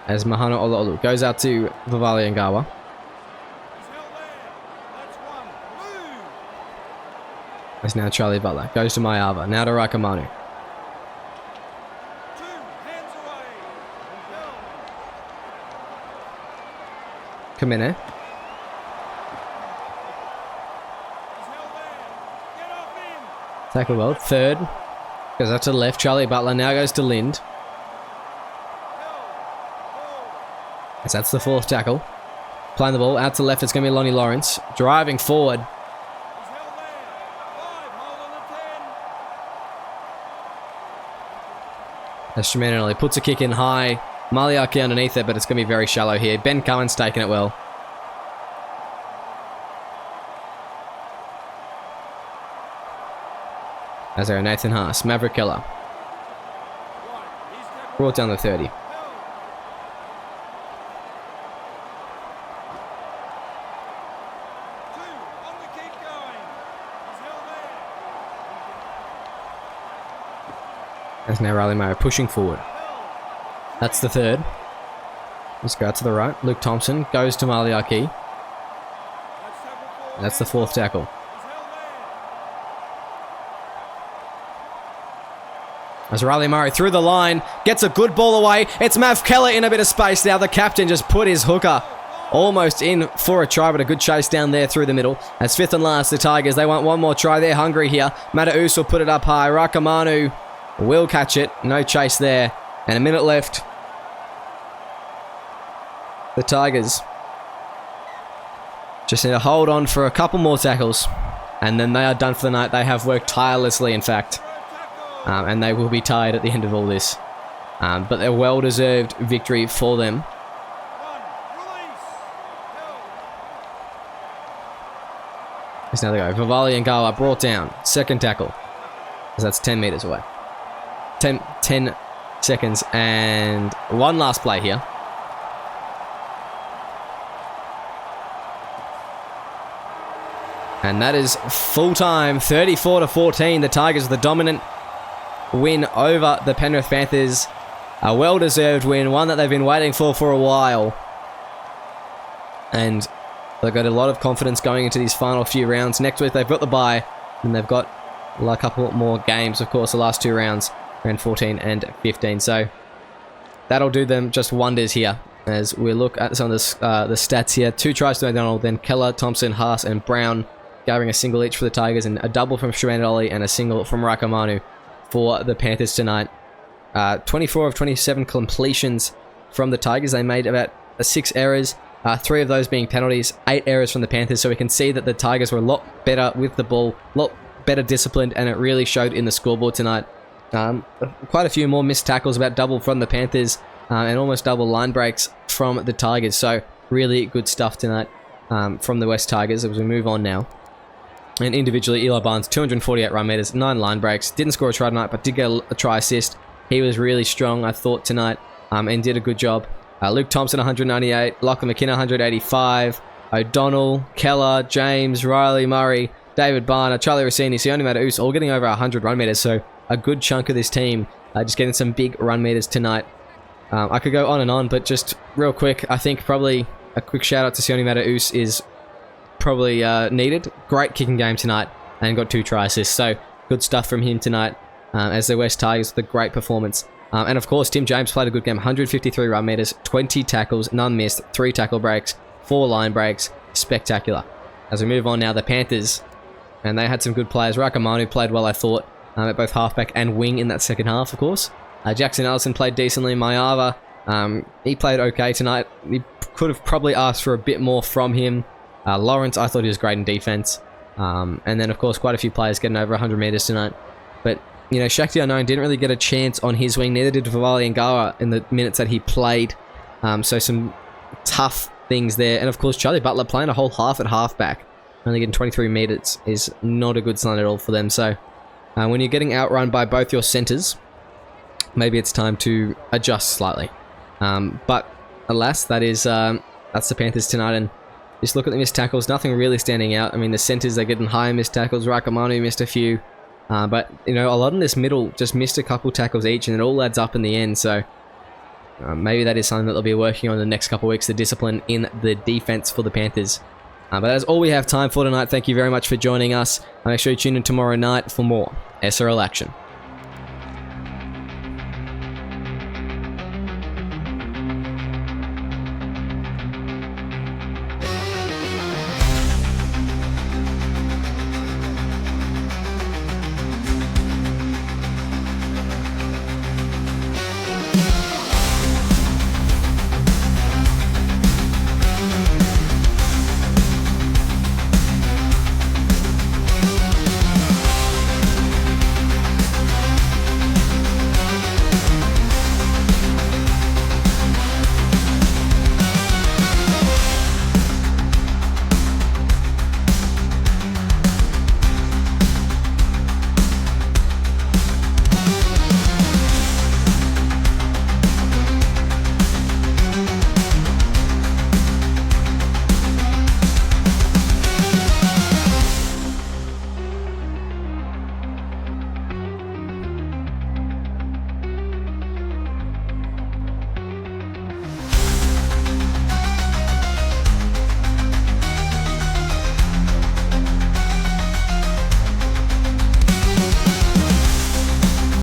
A: As Mahana Olu goes out to Vivali Ngawa. As now Charlie Butler goes to Mayava. Now to Rakamanu. Kamene. Tackle well. 3rd. Goes up to the left. Charlie Butler now goes to Lind. As that's the 4th tackle. Playing the ball. Out to the left. It's going to be Lonnie Lawrence. Driving forward. As Tremanoli puts a kick in high. Maliaki underneath it, but it's going to be very shallow here. Ben Cummins taking it well. As there are Nathan Haas, Maverick Keller. Brought down the 30. As now Riley Murray pushing forward. That's the third. Let's go out to the right. Luke Thompson goes to Maliaki. That's the fourth tackle. As Riley Murray through the line, gets a good ball away. It's Mav Keller in a bit of space now. The captain just put his hooker almost in for a try, but a good chase down there through the middle. As fifth and last, the Tigers, they want one more try. They're hungry here. Mataus will put it up high. Rakamanu will catch it. No chase there. And a minute left. The Tigers just need to hold on for a couple more tackles. And then they are done for the night. They have worked tirelessly, in fact. And they will be tired at the end of all this. But a well-deserved victory for them. As now they go. Vivali and Gala brought down. Second tackle. As that's 10 meters away. 10 seconds. And one last play here. And that is full time. 34-14. The Tigers are the dominant win over the Penrith Panthers. A well-deserved win, one that they've been waiting for a while. And they've got a lot of confidence going into these final few rounds. Next week they've got the bye, and they've got a couple more games, of course, the last two rounds, round 14 and 15. So that'll do them just wonders here. As we look at some of the stats here. 2 tries to McDonald, then Keller, Thompson, Haas, and Brown gathering a single each for the Tigers, and a double from Shuandoli and a single from Rakamanu for the Panthers tonight. 24 of 27 completions from the Tigers. They made about 6 errors, 3 of those being penalties, 8 errors from the Panthers. So we can see that the Tigers were a lot better with the ball, a lot better disciplined, and it really showed in the scoreboard tonight. Quite a few more missed tackles, about double from the Panthers, and almost double line breaks from the Tigers. So really good stuff tonight from the West Tigers as we move on now. And individually, Eli Barnes, 248 run meters, 9 line breaks. Didn't score a try tonight, but did get a try assist. He was really strong, I thought, tonight, and did a good job. Luke Thompson, 198. Lachlan McKinnon, 185. O'Donnell, Keller, James, Riley Murray, David Barner, Charlie Rossini, Sione Mataus, all getting over 100 run meters. So a good chunk of this team just getting some big run meters tonight. I could go on and on, but just real quick, I think probably a quick shout out to Sione Mataus is probably needed. Great kicking game tonight and got 2 try assists. So good stuff from him tonight as the West Tigers with a great performance. And of course, Tim James played a good game. 153 run meters, 20 tackles, none missed, 3 tackle breaks, 4 line breaks. Spectacular. As we move on now, the Panthers, and they had some good players. Rakamanu played well, I thought, at both halfback and wing in that second half, of course. Jackson Allison played decently. Mayava, he played okay tonight. He could have probably asked for a bit more from him. Lawrence, I thought he was great in defense. And then, of course, quite a few players getting over 100 meters tonight. But, you know, Shakti Unknown didn't really get a chance on his wing. Neither did Vivali Ngara in the minutes that he played. So some tough things there. And, of course, Charlie Butler playing a whole half at halfback. Only getting 23 meters is not a good sign at all for them. So when you're getting outrun by both your centers, maybe it's time to adjust slightly. But, alas, that's the Panthers tonight. And just look at the missed tackles. Nothing really standing out. I mean, the centers, they're getting higher missed tackles. Rakamanu missed a few. But, you know, a lot in this middle just missed a couple tackles each, and it all adds up in the end. So maybe that is something that they'll be working on in the next couple of weeks, the discipline in the defense for the Panthers. But that's all we have time for tonight. Thank you very much for joining us. Make sure you tune in tomorrow night for more SRL action.